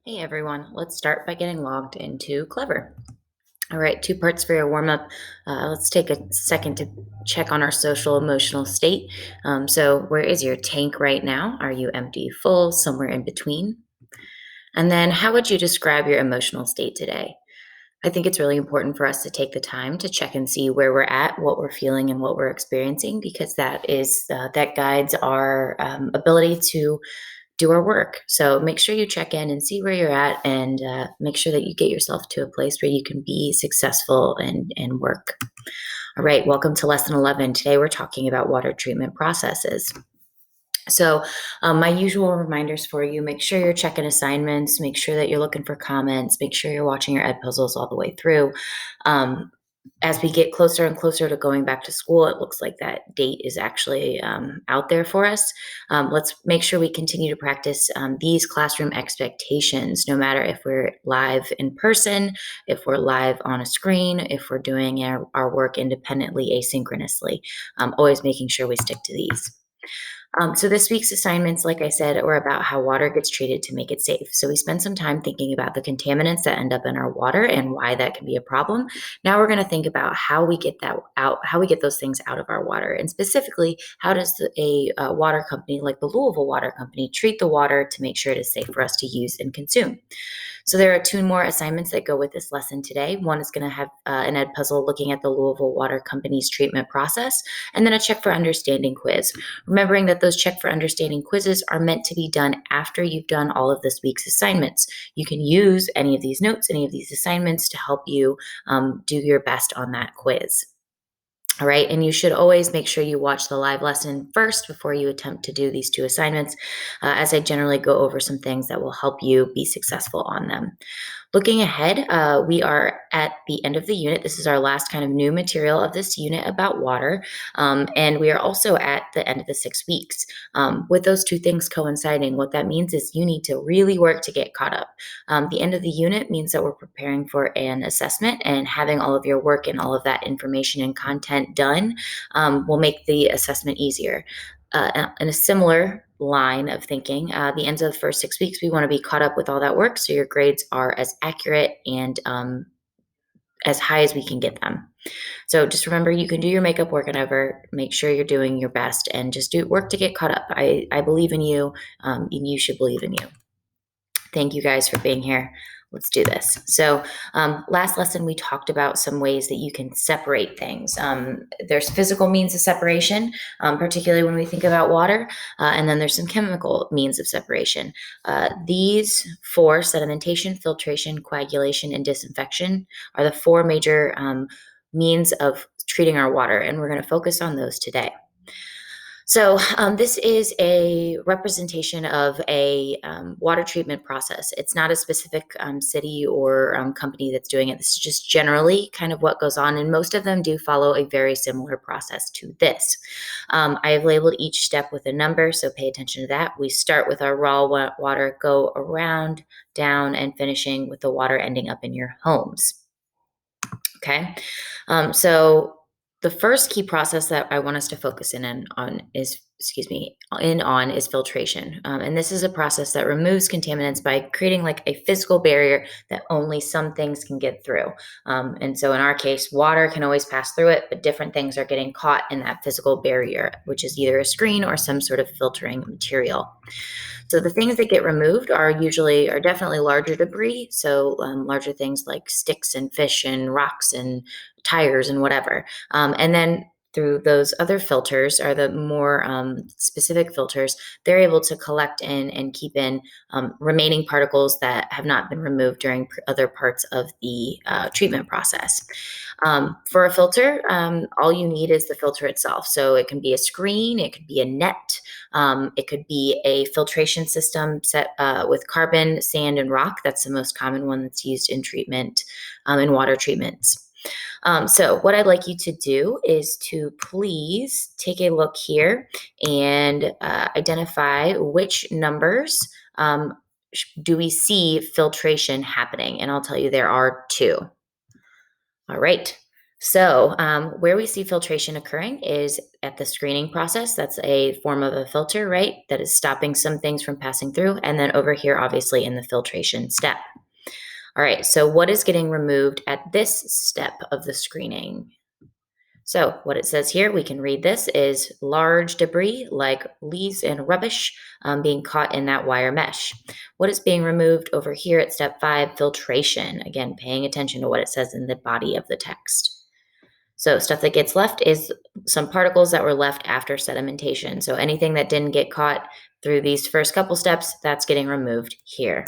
Hey everyone, let's start by getting logged into Clever. All right, two parts for your warm up. Let's take a second to check on our social emotional state. So, where is your tank right now? Are you empty, full, somewhere in between? And then, how would you describe your emotional state today? I think it's really important for us to take the time to check and see where we're at, what we're feeling, and what we're experiencing, because that guides our ability to do our work. So make sure you check in and see where you're at, and make sure that you get yourself to a place where you can be successful and work. All right, welcome to lesson 11. Today we're talking about water treatment processes. So, my usual reminders for you: make sure you're checking assignments, make sure that you're looking for comments, make sure you're watching your ed puzzles all the way through. Um, as we get closer and closer to going back to school, it looks like that date is actually out there for us. Let's make sure we continue to practice these classroom expectations, no matter if we're live in person, if we're live on a screen, if we're doing our work independently, asynchronously. Always making sure we stick to these. So this week's assignments, like I said, were about how water gets treated to make it safe. So we spent some time thinking about the contaminants that end up in our water and why that can be a problem. Now we're going to think about how we get that out, how we get those things out of our water, and specifically, how does a water company like the Louisville Water Company treat the water to make sure it is safe for us to use and consume. So there are two more assignments that go with this lesson today. One is going to have an ed puzzle looking at the Louisville Water Company's treatment process, and then a check for understanding quiz. Remembering that those check for understanding quizzes are meant to be done after you've done all of this week's assignments. You can use any of these notes, any of these assignments to help you do your best on that quiz. All right, and you should always make sure you watch the live lesson first before you attempt to do these two assignments, as I generally go over some things that will help you be successful on them. Looking ahead, we are at the end of the unit. This is our last kind of new material of this unit about water. And we are also at the end of the 6 weeks. With those two things coinciding, what that means is you need to really work to get caught up. The end of the unit means that we're preparing for an assessment, and having all of your work and all of that information and content done will make the assessment easier. In a similar line of thinking, the ends of the first 6 weeks, we want to be caught up with all that work so your grades are as accurate and as high as we can get them. So just remember, you can do your makeup work whenever. Make sure you're doing your best and just do work to get caught up. I believe in you, and you should believe in you. Thank you guys for being here. Let's do this. So, last lesson, we talked about some ways that you can separate things. There's physical means of separation, particularly when we think about water, and then there's some chemical means of separation. These four: sedimentation, filtration, coagulation, and disinfection are the four major means of treating our water, and we're going to focus on those today. So, this is a representation of a water treatment process. It's not a specific city or company that's doing it. This is just generally kind of what goes on, and most of them do follow a very similar process to this. I have labeled each step with a number, so pay attention to that. We start with our raw water, go around, down, and finishing with the water ending up in your homes. Okay. So the first key process that I want us to focus in on is filtration. And this is a process that removes contaminants by creating like a physical barrier that only some things can get through. And so in our case, water can always pass through it, but different things are getting caught in that physical barrier, which is either a screen or some sort of filtering material. So the things that get removed are definitely larger debris. So larger things like sticks and fish and rocks and tires and whatever. And then through those other filters, are the more specific filters, they're able to collect in and keep in remaining particles that have not been removed during other parts of the treatment process. For a filter, all you need is the filter itself. So it can be a screen, it could be a net, it could be a filtration system set with carbon, sand, and rock. That's the most common one that's used in treatment, in water treatments. So what I'd like you to do is to please take a look here and identify which numbers do we see filtration happening. And I'll tell you there are two. All right. So, where we see filtration occurring is at the screening process. That's a form of a filter, right? That is stopping some things from passing through. And then over here, obviously, in the filtration step. All right. So, what is getting removed at this step of the screening? So, what it says here, we can read this is large debris like leaves and rubbish being caught in that wire mesh. What is being removed over here at step 5? Filtration. Again, paying attention to what it says in the body of the text. So, stuff that gets left is some particles that were left after sedimentation. So, anything that didn't get caught through these first couple steps, that's getting removed here.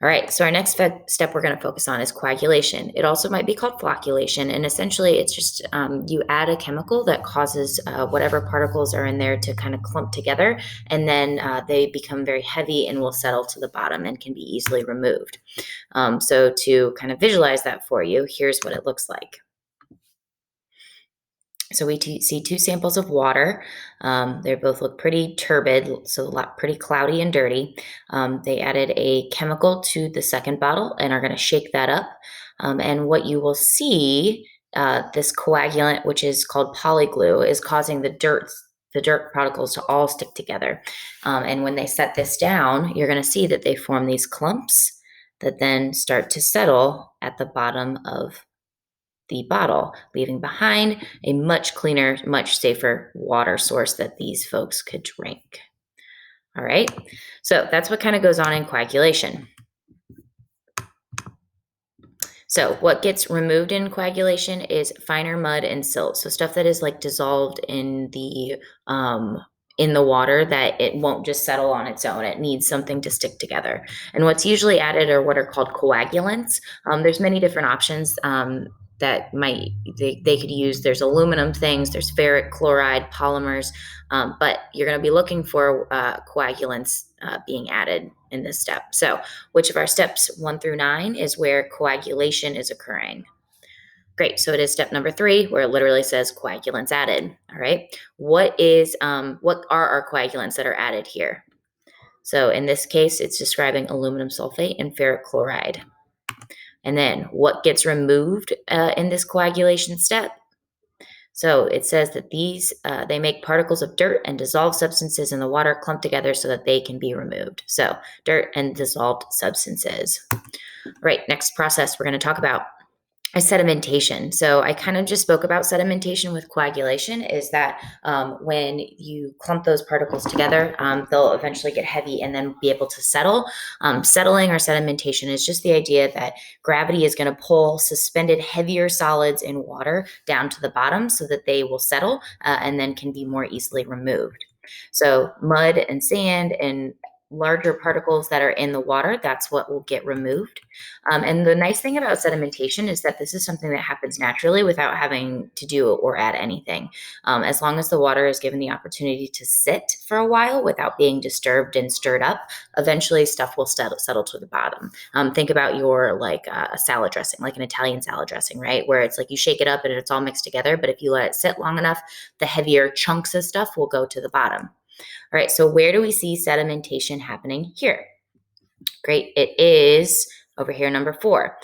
All right, so our next step we're going to focus on is coagulation. It also might be called flocculation, and essentially it's just you add a chemical that causes whatever particles are in there to kind of clump together, and then they become very heavy and will settle to the bottom and can be easily removed. So to kind of visualize that for you, here's what it looks like. So we see two samples of water. They both look pretty turbid, so pretty cloudy and dirty. They added a chemical to the second bottle and are going to shake that up. And what you will see, this coagulant, which is called polyglue, is causing the dirt particles to all stick together. And when they set this down, you're going to see that they form these clumps that then start to settle at the bottom of the bottle, leaving behind a much cleaner, much safer water source that these folks could drink. All right, so that's what kind of goes on in coagulation. So what gets removed in coagulation is finer mud and silt. So stuff that is like dissolved in the water, that it won't just settle on its own. It needs something to stick together. And what's usually added are what are called coagulants. There's many different options that they could use. There's aluminum things, there's ferric chloride, polymers, but you're going to be looking for coagulants being added in this step. So which of our steps 1 through 9 is where coagulation is occurring? Great. So it is step number 3, where it literally says coagulants added. All right. What are our coagulants that are added here? So in this case, it's describing aluminum sulfate and ferric chloride. And then what gets removed in this coagulation step? So it says that these, they make particles of dirt and dissolved substances in the water clump together so that they can be removed. So dirt and dissolved substances. All right, next process we're going to talk about is sedimentation. So I kind of just spoke about sedimentation with coagulation, is that when you clump those particles together, they'll eventually get heavy and then be able to settle. Settling or sedimentation is just the idea that gravity is going to pull suspended heavier solids in water down to the bottom so that they will settle and then can be more easily removed. So mud and sand and larger particles that are in the water, that's what will get removed. And the nice thing about sedimentation is that this is something that happens naturally without having to do or add anything. As long as the water is given the opportunity to sit for a while without being disturbed and stirred up, eventually stuff will settle to the bottom. Think about your a salad dressing, like an Italian salad dressing, right? Where it's like you shake it up and it's all mixed together, but if you let it sit long enough, the heavier chunks of stuff will go to the bottom. All right, so where do we see sedimentation happening here? Great, it is over here, number 4.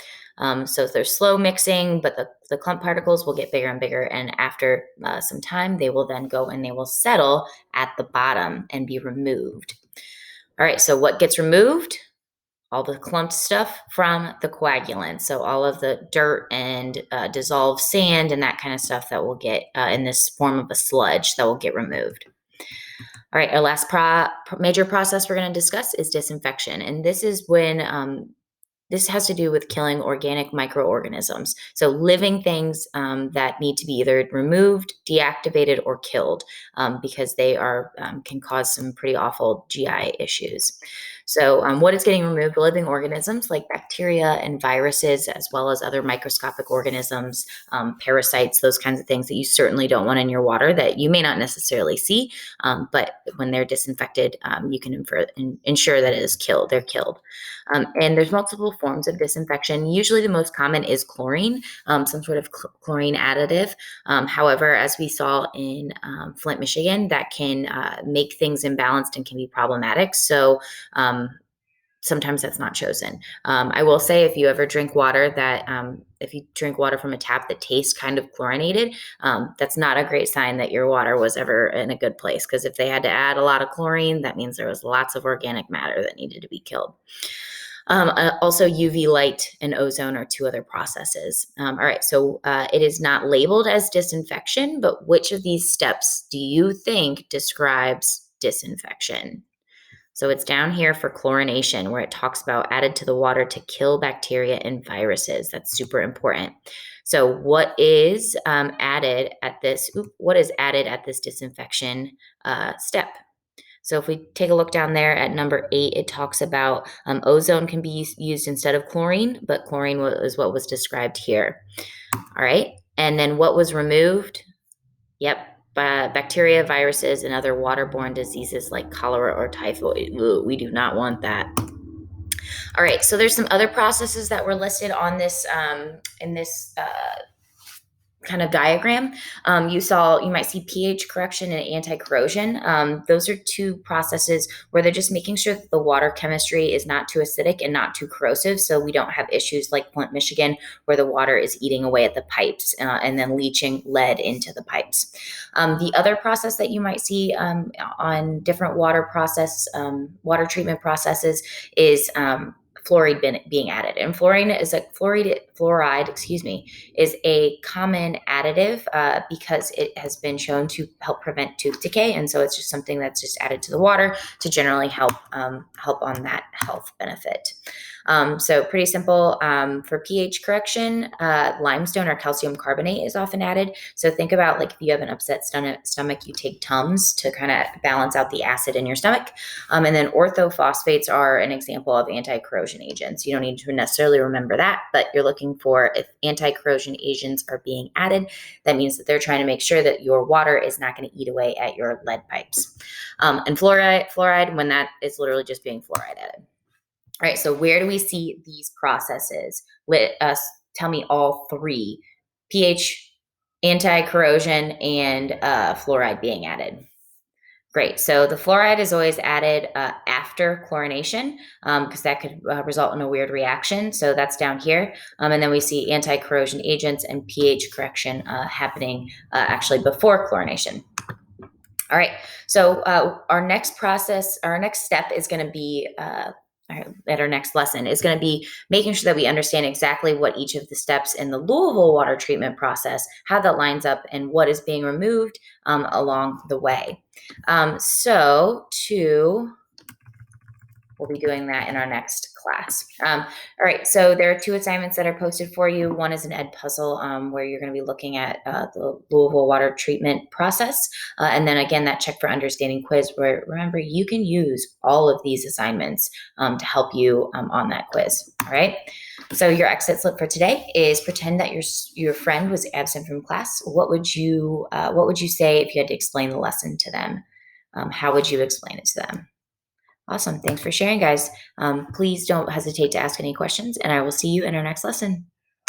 So there's slow mixing, but the clump particles will get bigger and bigger. And after some time, they will then go and they will settle at the bottom and be removed. All right, so what gets removed? All the clumped stuff from the coagulant. So all of the dirt and dissolved sand and that kind of stuff that will get in this form of a sludge that will get removed. All right, our last major process we're going to discuss is disinfection. And this is when this has to do with killing organic microorganisms. So living things that need to be either removed, deactivated, or killed because they can cause some pretty awful GI issues. So what is getting removed? Living organisms like bacteria and viruses, as well as other microscopic organisms, parasites, those kinds of things that you certainly don't want in your water that you may not necessarily see, but when they're disinfected, you can ensure that they're killed. And there's multiple forms of disinfection. Usually the most common is chlorine, some sort of chlorine additive. However, as we saw in Flint, Michigan, that can make things imbalanced and can be problematic. So sometimes that's not chosen. I will say if you ever drink water if you drink water from a tap that tastes kind of chlorinated, that's not a great sign that your water was ever in a good place, because if they had to add a lot of chlorine, that means there was lots of organic matter that needed to be killed. Also, UV light and ozone are two other processes. All right, so it is not labeled as disinfection, but which of these steps do you think describes disinfection? So it's down here for chlorination, where it talks about added to the water to kill bacteria and viruses. That's super important. So what is added at this? What is added at this disinfection step? So if we take a look down there at number 8, it talks about ozone can be used instead of chlorine, but chlorine is what was described here. All right. And then what was removed? Yep. Bacteria, viruses, and other waterborne diseases like cholera or typhoid. Ooh, we do not want that. All right. So there's some other processes that were listed on this in this kind of diagram. You might see pH correction and anti-corrosion. Those are two processes where they're just making sure that the water chemistry is not too acidic and not too corrosive, so we don't have issues like Flint, Michigan, where the water is eating away at the pipes and then leaching lead into the pipes. The other process that you might see on different water treatment processes is fluoride being added. And fluoride, is a common additive because it has been shown to help prevent tooth decay. And so it's just something that's just added to the water to generally help on that health benefit. So pretty simple. For pH correction, limestone or calcium carbonate is often added. So think about like if you have an upset stomach, you take Tums to kind of balance out the acid in your stomach. And then orthophosphates are an example of anti-corrosion agents. You don't need to necessarily remember that, but you're looking for if anti-corrosion agents are being added, that means that they're trying to make sure that your water is not going to eat away at your lead pipes. And fluoride, when that is literally just being fluoride added. All right, so where do we see these processes? Tell me all three: pH, anti-corrosion, and fluoride being added. Great. So the fluoride is always added after chlorination because that could result in a weird reaction. So that's down here. And then we see anti-corrosion agents and pH correction happening actually before chlorination. All right. So our next step is going to be at our next lesson is going to be making sure that we understand exactly what each of the steps in the Louisville water treatment process, how that lines up, and what is being removed along the way. We'll be doing that in our next class. All right, so there are 2 assignments that are posted for you. One is an ed puzzle where you're going to be looking at the Louisville water treatment process. And then again, that check for understanding quiz, where remember, you can use all of these assignments to help you on that quiz. All right. So your exit slip for today is pretend that your friend was absent from class. What would you say if you had to explain the lesson to them? How would you explain it to them? Awesome. Thanks for sharing, guys. Please don't hesitate to ask any questions, and I will see you in our next lesson.